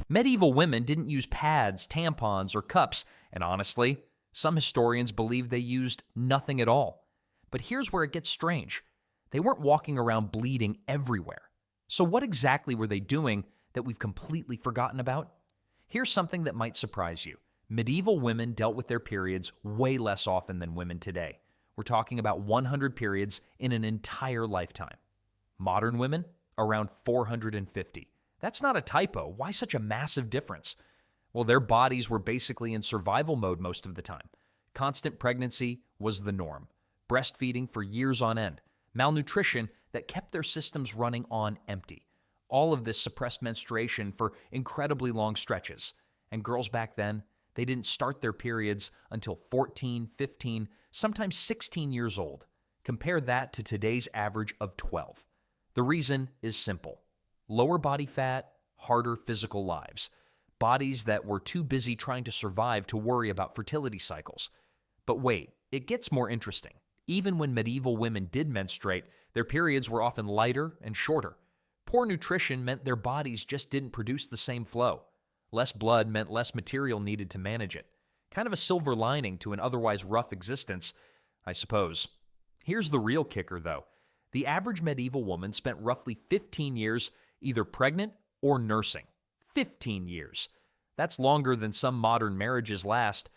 Medieval women didn't use pads, tampons, or cups, and honestly, some historians believe they used nothing at all. But here's where it gets strange. They weren't walking around bleeding everywhere. So what exactly were they doing that we've completely forgotten about? Here's something that might surprise you. Medieval women dealt with their periods way less often than women today. We're talking about 100 periods in an entire lifetime. Modern women, around 450. That's not a typo. Why such a massive difference? Well, their bodies were basically in survival mode most of the time. Constant pregnancy was the norm. Breastfeeding for years on end. Malnutrition that kept their systems running on empty. All of this suppressed menstruation for incredibly long stretches. And girls back then, they didn't start their periods until 14, 15, sometimes 16 years old. Compare that to today's average of 12. The reason is simple. Lower body fat, harder physical lives. Bodies that were too busy trying to survive to worry about fertility cycles. But wait, it gets more interesting. Even when medieval women did menstruate, their periods were often lighter and shorter. Poor nutrition meant their bodies just didn't produce the same flow. Less blood meant less material needed to manage it. Kind of a silver lining to an otherwise rough existence, I suppose. Here's the real kicker, though. The average medieval woman spent roughly 15 years either pregnant or nursing. 15 years. That's longer than some modern marriages last.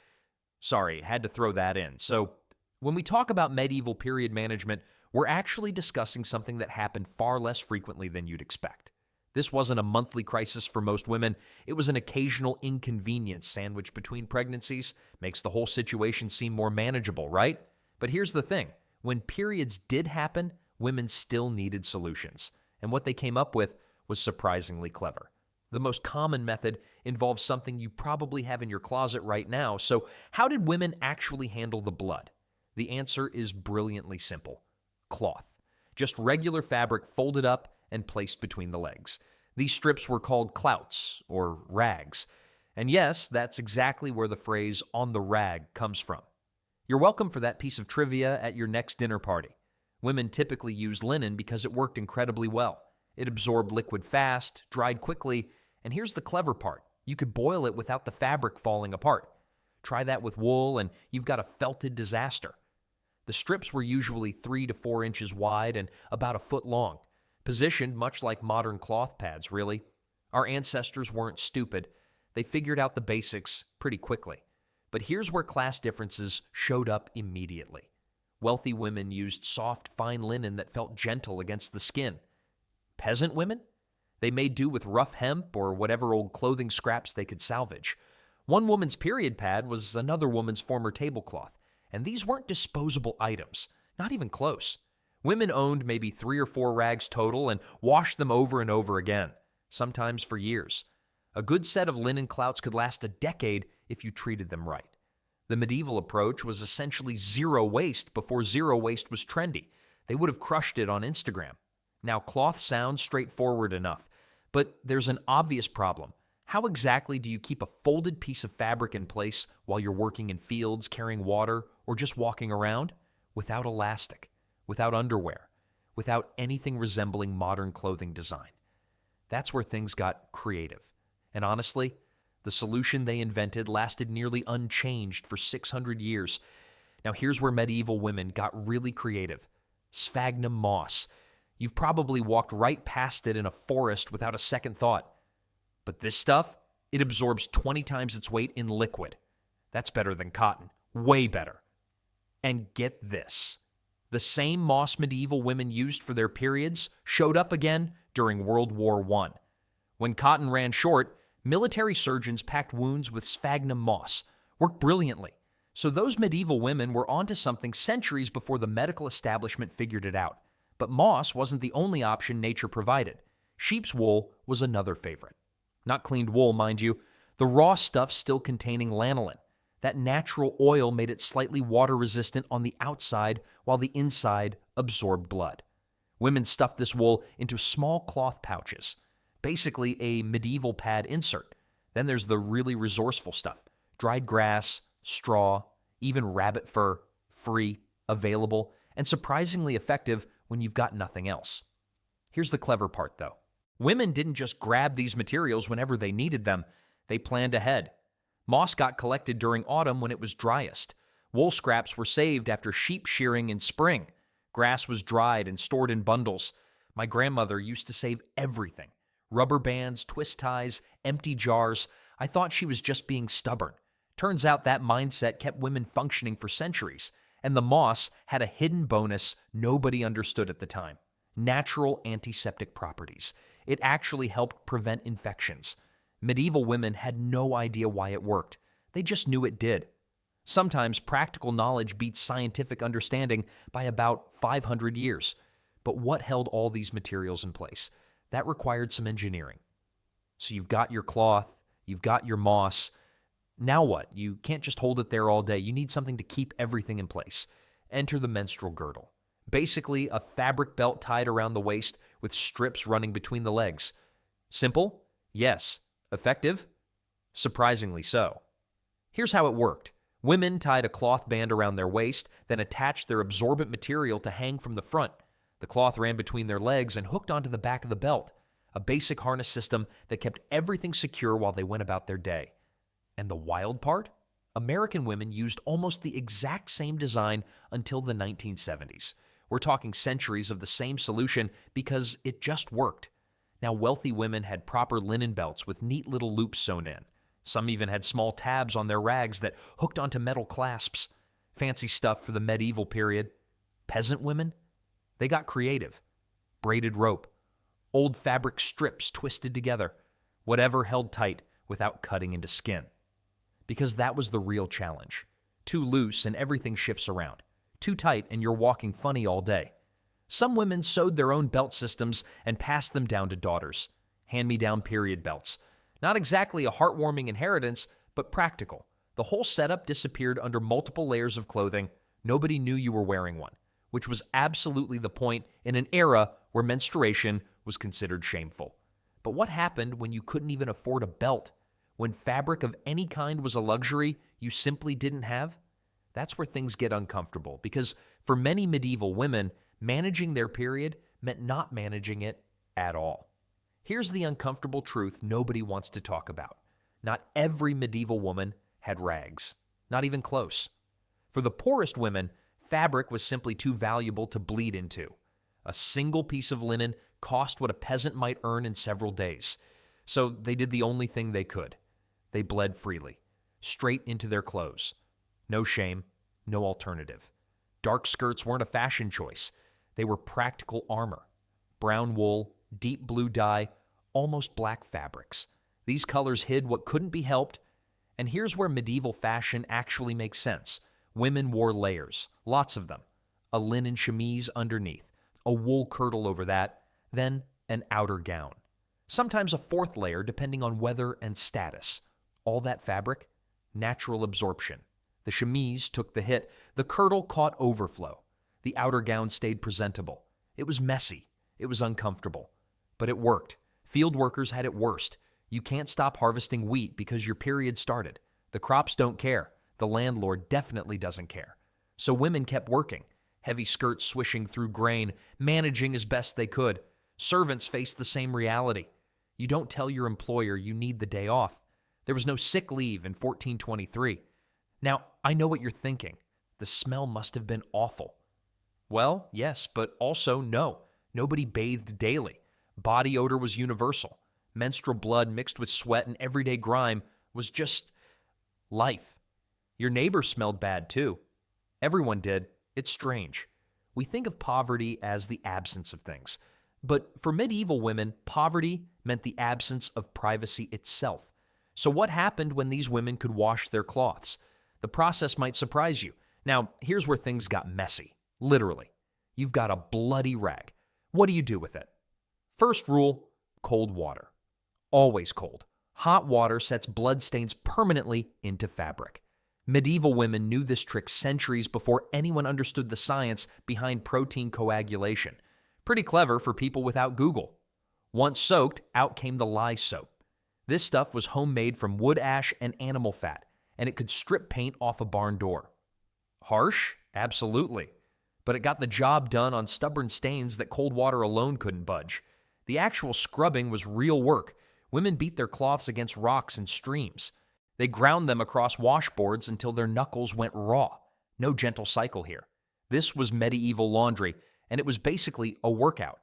Sorry, had to throw that in. So, when we talk about medieval period management, we're actually discussing something that happened far less frequently than you'd expect. This wasn't a monthly crisis for most women. It was an occasional inconvenience sandwiched between pregnancies. Makes the whole situation seem more manageable, right? But here's the thing. When periods did happen, women still needed solutions. And what they came up with was surprisingly clever. The most common method involves something you probably have in your closet right now. So how did women actually handle the blood? The answer is brilliantly simple. Cloth. Just regular fabric folded up and placed between the legs. These strips were called clouts, or rags. And yes, that's exactly where the phrase "on the rag" comes from. You're welcome for that piece of trivia at your next dinner party. Women typically used linen because it worked incredibly well. It absorbed liquid fast, dried quickly, and here's the clever part. You could boil it without the fabric falling apart. Try that with wool and you've got a felted disaster. The strips were usually 3 to 4 inches wide and about a foot long, positioned much like modern cloth pads, really. Our ancestors weren't stupid. They figured out the basics pretty quickly. But here's where class differences showed up immediately. Wealthy women used soft, fine linen that felt gentle against the skin. Peasant women? They made do with rough hemp or whatever old clothing scraps they could salvage. One woman's period pad was another woman's former tablecloth, and these weren't disposable items, not even close. Women owned maybe 3 or 4 rags total and washed them over and over again, sometimes for years. A good set of linen clouts could last a decade if you treated them right. The medieval approach was essentially zero waste before zero waste was trendy. They would have crushed it on Instagram. Now, cloth sounds straightforward enough, but there's an obvious problem. How exactly do you keep a folded piece of fabric in place while you're working in fields, carrying water, or just walking around? Without elastic, without underwear, without anything resembling modern clothing design. That's where things got creative. And honestly, the solution they invented lasted nearly unchanged for 600 years. Now here's where medieval women got really creative. Sphagnum moss. You've probably walked right past it in a forest without a second thought. But this stuff, it absorbs 20 times its weight in liquid. That's better than cotton. Way better. And get this. The same moss medieval women used for their periods showed up again during World War I. When cotton ran short, military surgeons packed wounds with sphagnum moss. Worked brilliantly. So those medieval women were onto something centuries before the medical establishment figured it out. But moss wasn't the only option nature provided. Sheep's wool was another favorite. Not cleaned wool, mind you. The raw stuff still containing lanolin. That natural oil made it slightly water-resistant on the outside while the inside absorbed blood. Women stuffed this wool into small cloth pouches. Basically a medieval pad insert. Then there's the really resourceful stuff. Dried grass, straw, even rabbit fur, free. available, and surprisingly effective when you've got nothing else. Here's the clever part, though. Women didn't just grab these materials whenever they needed them. They planned ahead. Moss got collected during autumn when it was driest. Wool scraps were saved after sheep shearing in spring. Grass was dried and stored in bundles. My grandmother used to save everything. Rubber bands, twist ties, empty jars. I thought she was just being stubborn. Turns out that mindset kept women functioning for centuries. And the moss had a hidden bonus nobody understood at the time: natural antiseptic properties. It actually helped prevent infections. Medieval women had no idea why it worked. They just knew it did. Sometimes practical knowledge beats scientific understanding by about 500 years. But what held all these materials in place? That required some engineering. So you've got your cloth, you've got your moss. Now what? You can't just hold it there all day. You need something to keep everything in place. Enter the menstrual girdle. Basically, a fabric belt tied around the waist with strips running between the legs. Simple? Yes. Effective? Surprisingly so. Here's how it worked. Women tied a cloth band around their waist, then attached their absorbent material to hang from the front. The cloth ran between their legs and hooked onto the back of the belt, a basic harness system that kept everything secure while they went about their day. And the wild part? American women used almost the exact same design until the 1970s. We're talking centuries of the same solution because it just worked. Now, wealthy women had proper linen belts with neat little loops sewn in. Some even had small tabs on their rags that hooked onto metal clasps. Fancy stuff for the medieval period. Peasant women? They got creative. Braided rope. Old fabric strips twisted together. Whatever held tight without cutting into skin. Because that was the real challenge. Too loose and everything shifts around. Too tight and you're walking funny all day. Some women sewed their own belt systems and passed them down to daughters. Hand-me-down period belts. Not exactly a heartwarming inheritance, but practical. The whole setup disappeared under multiple layers of clothing. Nobody knew you were wearing one, which was absolutely the point in an era where menstruation was considered shameful. But what happened when you couldn't even afford a belt? When fabric of any kind was a luxury you simply didn't have? That's where things get uncomfortable, because for many medieval women, managing their period meant not managing it at all. Here's the uncomfortable truth nobody wants to talk about. Not every medieval woman had rags. Not even close. For the poorest women, fabric was simply too valuable to bleed into. A single piece of linen cost what a peasant might earn in several days. So they did the only thing they could. They bled freely, straight into their clothes. No shame, no alternative. Dark skirts weren't a fashion choice. They were practical armor. Brown wool, deep blue dye, almost black fabrics. These colors hid what couldn't be helped. And here's where medieval fashion actually makes sense. Women wore layers, lots of them. A linen chemise underneath, a wool kirtle over that, then an outer gown. Sometimes a fourth layer depending on weather and status. All that fabric, natural absorption. The chemise took the hit. The kirtle caught overflow. The outer gown stayed presentable. It was messy. It was uncomfortable. But it worked. Field workers had it worst. You can't stop harvesting wheat because your period started. The crops don't care. The landlord definitely doesn't care. So women kept working, heavy skirts swishing through grain, managing as best they could. Servants faced the same reality. You don't tell your employer you need the day off. There was no sick leave in 1423. Now, I know what you're thinking. The smell must have been awful. Well, yes, but also no. Nobody bathed daily. Body odor was universal. Menstrual blood mixed with sweat and everyday grime was just life. Your neighbor smelled bad too. Everyone did. It's strange. We think of poverty as the absence of things. But for medieval women, poverty meant the absence of privacy itself. So what happened when these women could wash their cloths? The process might surprise you. Now, here's where things got messy. Literally. You've got a bloody rag. What do you do with it? First rule, cold water. Always cold. Hot water sets blood stains permanently into fabric. Medieval women knew this trick centuries before anyone understood the science behind protein coagulation. Pretty clever for people without Google. Once soaked, out came the lye soap. This stuff was homemade from wood ash and animal fat, and it could strip paint off a barn door. Harsh? Absolutely. but it got the job done on stubborn stains that cold water alone couldn't budge. The actual scrubbing was real work. Women beat their cloths against rocks and streams. They ground them across washboards until their knuckles went raw. No gentle cycle here. This was medieval laundry, and it was basically a workout.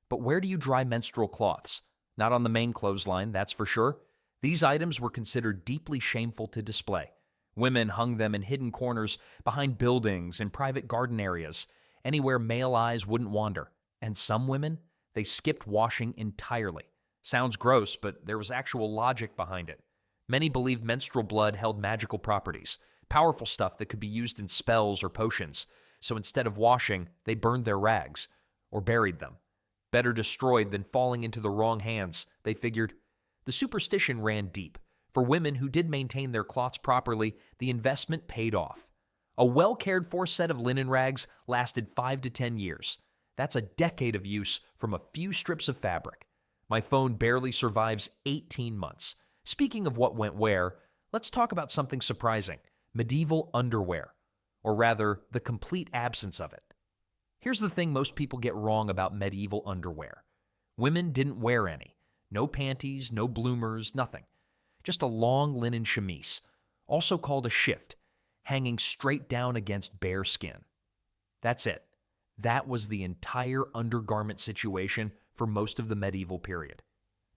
But where do you dry menstrual cloths? Not on the main clothesline, that's for sure. These items were considered deeply shameful to display. Women hung them in hidden corners behind buildings and private garden areas, anywhere male eyes wouldn't wander. And some women, they skipped washing entirely. Sounds gross, but there was actual logic behind it. Many believed menstrual blood held magical properties, powerful stuff that could be used in spells or potions. So instead of washing, they burned their rags or buried them. Better destroyed than falling into the wrong hands, they figured. The superstition ran deep. For women who did maintain their cloths properly, the investment paid off. A well-cared-for set of linen rags lasted 5 to 10 years. That's a decade of use from a few strips of fabric. My phone barely survives 18 months. Speaking of what went where, let's talk about something surprising: medieval underwear, or rather, the complete absence of it. Here's the thing most people get wrong about medieval underwear. Women didn't wear any. No panties, no bloomers, nothing. Just a long linen chemise, also called a shift, hanging straight down against bare skin. That's it. That was the entire undergarment situation for most of the medieval period.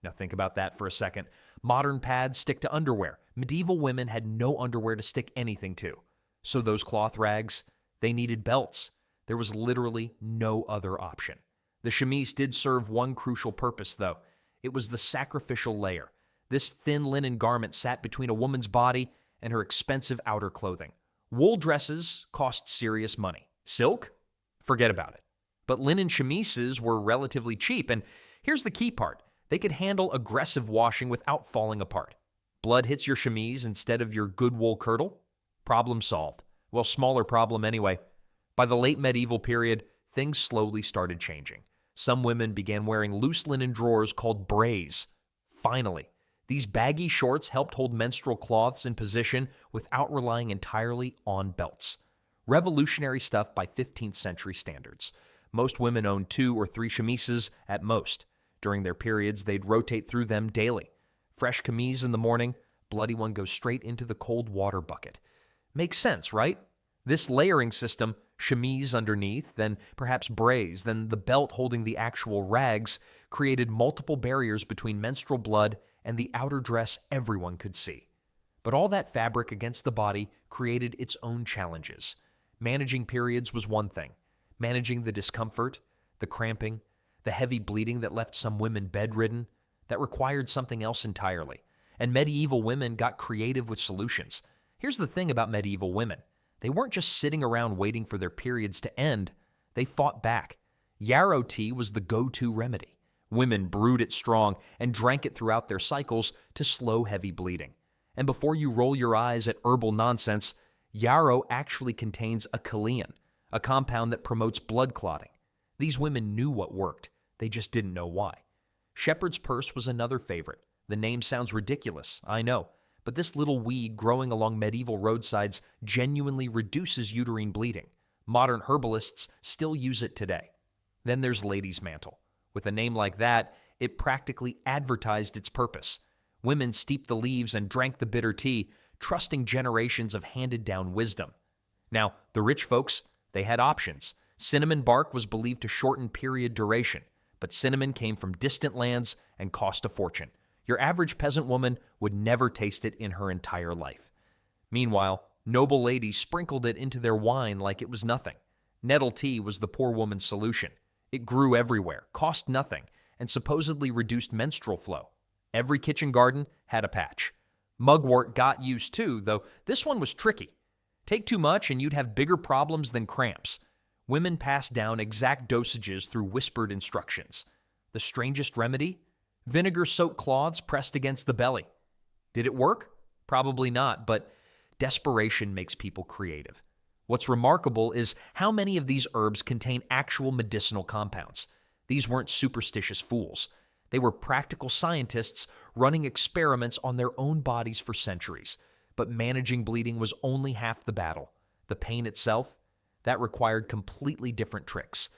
Now think about that for a second. Modern pads stick to underwear. Medieval women had no underwear to stick anything to. So those cloth rags, they needed belts. There was literally no other option. The chemise did serve one crucial purpose, though. It was the sacrificial layer. This thin linen garment sat between a woman's body and her expensive outer clothing. Wool dresses cost serious money. Silk? Forget about it. But linen chemises were relatively cheap, and here's the key part. They could handle aggressive washing without falling apart. Blood hits your chemise instead of your good wool girdle? Problem solved. Well, smaller problem anyway. By the late medieval period, things slowly started changing. Some women began wearing loose linen drawers called brays. Finally, these baggy shorts helped hold menstrual cloths in position without relying entirely on belts. Revolutionary stuff by 15th century standards. Most women owned 2 or 3 chemises at most. During their periods, they'd rotate through them daily. Fresh chemise in the morning, bloody one goes straight into the cold water bucket. Makes sense, right? This layering system, chemise underneath, then perhaps brays, then the belt holding the actual rags, created multiple barriers between menstrual blood and the outer dress everyone could see. But all that fabric against the body created its own challenges. Managing periods was one thing. Managing the discomfort, the cramping, the heavy bleeding that left some women bedridden, that required something else entirely. And medieval women got creative with solutions. Here's the thing about medieval women. They weren't just sitting around waiting for their periods to end. They fought back. Yarrow tea was the go-to remedy. Women brewed it strong and drank it throughout their cycles to slow heavy bleeding. And before you roll your eyes at herbal nonsense, yarrow actually contains a cholion, a compound that promotes blood clotting. These women knew what worked. They just didn't know why. Shepherd's purse was another favorite. The name sounds ridiculous, I know, but this little weed growing along medieval roadsides genuinely reduces uterine bleeding. Modern herbalists still use it today. Then there's lady's mantle. With a name like that, it practically advertised its purpose. Women steeped the leaves and drank the bitter tea, trusting generations of handed-down wisdom. Now, the rich folks, they had options. Cinnamon bark was believed to shorten period duration, but cinnamon came from distant lands and cost a fortune. Your average peasant woman would never taste it in her entire life. Meanwhile, noble ladies sprinkled it into their wine like it was nothing. Nettle tea was the poor woman's solution. It grew everywhere, cost nothing, and supposedly reduced menstrual flow. Every kitchen garden had a patch. Mugwort got used too, though this one was tricky. Take too much and you'd have bigger problems than cramps. Women passed down exact dosages through whispered instructions. The strangest remedy? Vinegar-soaked cloths pressed against the belly. Did it work? Probably not, but desperation makes people creative. What's remarkable is how many of these herbs contain actual medicinal compounds. These weren't superstitious fools. They were practical scientists running experiments on their own bodies for centuries. But managing bleeding was only half the battle. The pain itself, That required completely different tricks.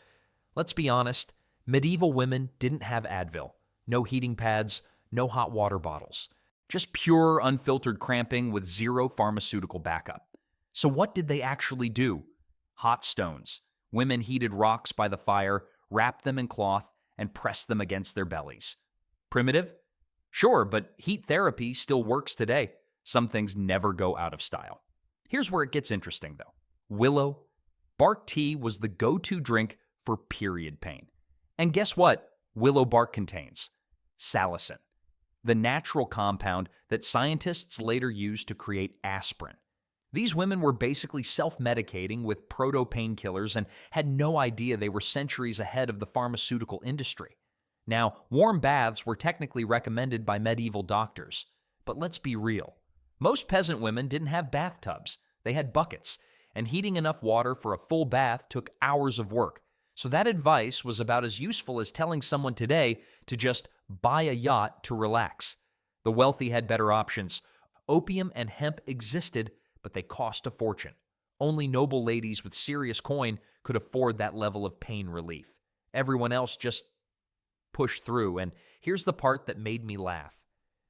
Let's be honest, medieval women didn't have Advil, no heating pads, no hot water bottles. Just pure, unfiltered cramping with zero pharmaceutical backup. So what did they actually do? Hot stones. Women heated rocks by the fire, wrapped them in cloth, and pressed them against their bellies. Primitive? Sure, but heat therapy still works today. Some things never go out of style. Here's where it gets interesting, though. Willow. Bark tea was the go-to drink for period pain. And guess what willow bark contains? Salicin, the natural compound that scientists later used to create aspirin. These women were basically self-medicating with proto-painkillers and had no idea they were centuries ahead of the pharmaceutical industry. Now, warm baths were technically recommended by medieval doctors. But let's be real. Most peasant women didn't have bathtubs. They had buckets, and heating enough water for a full bath took hours of work. So that advice was about as useful as telling someone today to just buy a yacht to relax. The wealthy had better options. Opium and hemp existed, but they cost a fortune. Only noble ladies with serious coin could afford that level of pain relief. Everyone else just pushed through, and here's the part that made me laugh.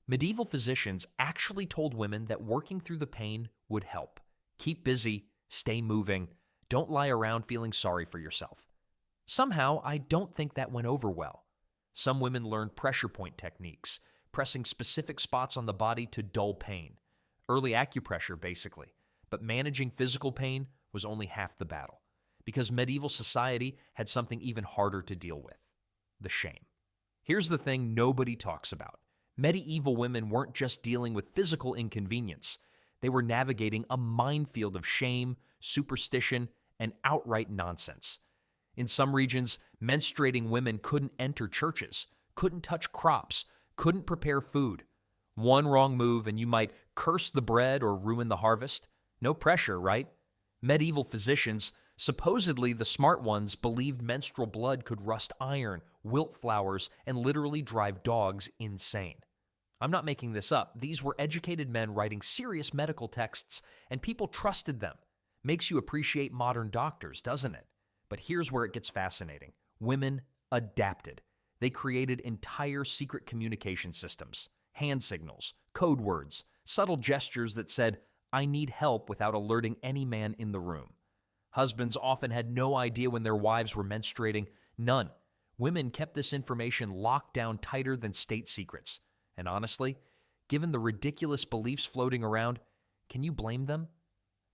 Medieval physicians actually told women that working through the pain would help. Keep busy, stay moving, don't lie around feeling sorry for yourself. Somehow, I don't think that went over well. Some women learned pressure point techniques, pressing specific spots on the body to dull pain. Early acupressure, basically. But managing physical pain was only half the battle, because medieval society had something even harder to deal with: the shame. Here's the thing nobody talks about. Medieval women weren't just dealing with physical inconvenience. They were navigating a minefield of shame, superstition, and outright nonsense. In some regions, menstruating women couldn't enter churches, couldn't touch crops, couldn't prepare food. One wrong move and you might curse the bread or ruin the harvest. No pressure, right? Medieval physicians, supposedly the smart ones, believed menstrual blood could rust iron, wilt flowers, and literally drive dogs insane. I'm not making this up. These were educated men writing serious medical texts, and people trusted them. Makes you appreciate modern doctors, doesn't it? But here's where it gets fascinating. Women adapted. They created entire secret communication systems, hand signals, code words, subtle gestures that said, "I need help," without alerting any man in the room. Husbands often had no idea when their wives were menstruating. None. Women kept this information locked down tighter than state secrets. And honestly, given the ridiculous beliefs floating around, can you blame them?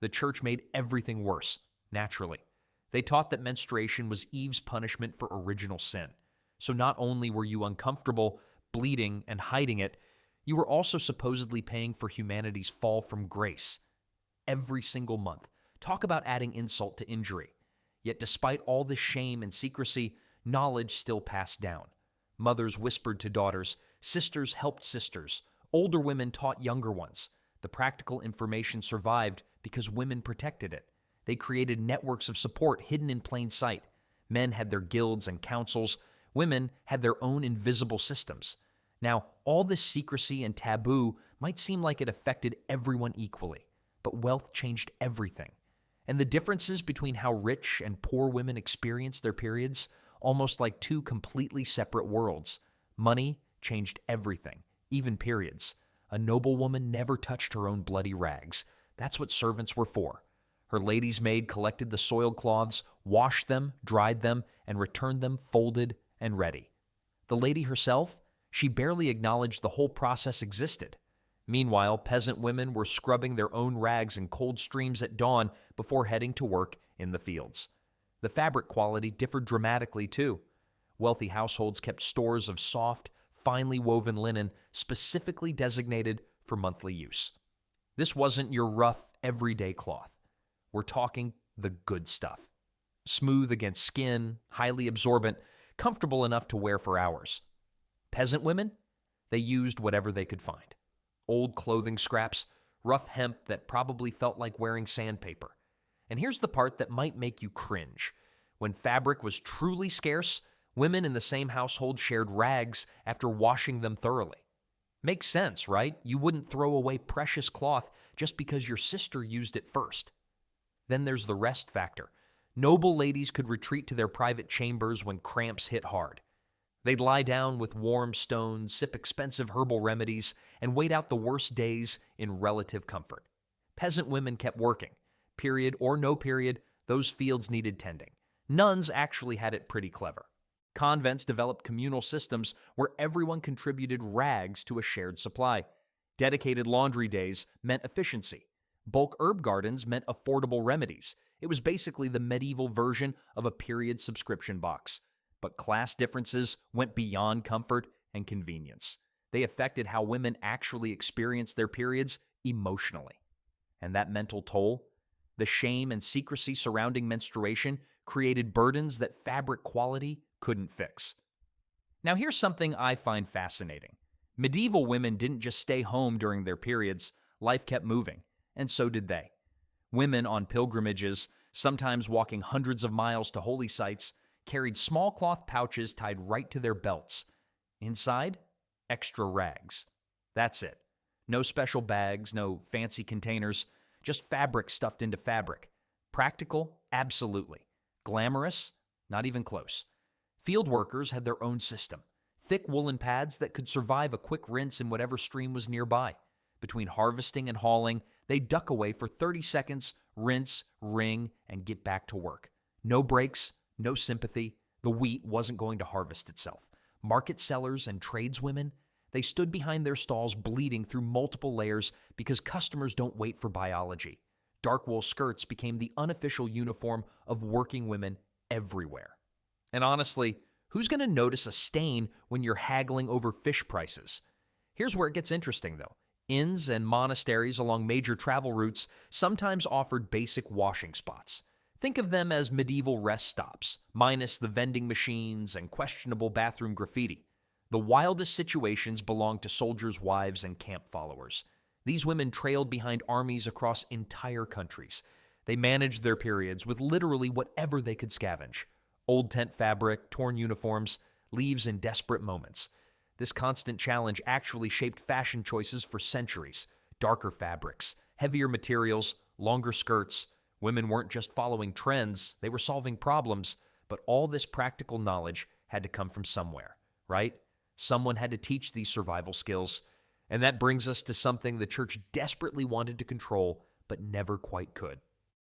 The church made everything worse, naturally. They taught that menstruation was Eve's punishment for original sin. So not only were you uncomfortable, bleeding, and hiding it, you were also supposedly paying for humanity's fall from grace. Every single month. Talk about adding insult to injury. Yet despite all this shame and secrecy, knowledge still passed down. Mothers whispered to daughters, sisters helped sisters, older women taught younger ones. The practical information survived because women protected it. They created networks of support hidden in plain sight. Men had their guilds and councils. Women had their own invisible systems. Now, all this secrecy and taboo might seem like it affected everyone equally, but wealth changed everything. And the differences between how rich and poor women experienced their periods, almost like two completely separate worlds. Money changed everything, even periods. A noble woman never touched her own bloody rags. That's what servants were for. Her lady's maid collected the soiled cloths, washed them, dried them, and returned them folded and ready. The lady herself, she barely acknowledged the whole process existed. Meanwhile, peasant women were scrubbing their own rags in cold streams at dawn before heading to work in the fields. The fabric quality differed dramatically, too. Wealthy households kept stores of soft, finely woven linen specifically designated for monthly use. This wasn't your rough, everyday cloth. We're talking the good stuff. Smooth against skin, highly absorbent, comfortable enough to wear for hours. Peasant women? They used whatever they could find. Old clothing scraps, rough hemp that probably felt like wearing sandpaper. And here's the part that might make you cringe. When fabric was truly scarce, women in the same household shared rags after washing them thoroughly. Makes sense, right? You wouldn't throw away precious cloth just because your sister used it first. Then there's the rest factor. Noble ladies could retreat to their private chambers when cramps hit hard. They'd lie down with warm stones, sip expensive herbal remedies, and wait out the worst days in relative comfort. Peasant women kept working. Period or no period, those fields needed tending. Nuns actually had it pretty clever. Convents developed communal systems where everyone contributed rags to a shared supply. Dedicated laundry days meant efficiency. Bulk herb gardens meant affordable remedies. It was basically the medieval version of a period subscription box. But class differences went beyond comfort and convenience. They affected how women actually experienced their periods emotionally. And that mental toll, the shame and secrecy surrounding menstruation, created burdens that fabric quality couldn't fix. Now here's something I find fascinating. Medieval women didn't just stay home during their periods. Life kept moving, and so did they. Women on pilgrimages, sometimes walking hundreds of miles to holy sites, carried small cloth pouches tied right to their belts. Inside, extra rags. That's it. No special bags, no fancy containers, just fabric stuffed into fabric. Practical? Absolutely. Glamorous? Not even close. Field workers had their own system. Thick woolen pads that could survive a quick rinse in whatever stream was nearby. Between harvesting and hauling, they'd duck away for 30 seconds, rinse, wring, and get back to work. No breaks, no sympathy. The wheat wasn't going to harvest itself. Market sellers and tradeswomen, they stood behind their stalls bleeding through multiple layers because customers don't wait for biology. Dark wool skirts became the unofficial uniform of working women everywhere. And honestly, who's going to notice a stain when you're haggling over fish prices? Here's where it gets interesting, though. Inns and monasteries along major travel routes sometimes offered basic washing spots. Think of them as medieval rest stops, minus the vending machines and questionable bathroom graffiti. The wildest situations belonged to soldiers' wives and camp followers. These women trailed behind armies across entire countries. They managed their periods with literally whatever they could scavenge. Old tent fabric, torn uniforms, leaves in desperate moments. This constant challenge actually shaped fashion choices for centuries. Darker fabrics, heavier materials, longer skirts. Women weren't just following trends, they were solving problems. But all this practical knowledge had to come from somewhere, right? Someone had to teach these survival skills. And that brings us to something the church desperately wanted to control, but never quite could.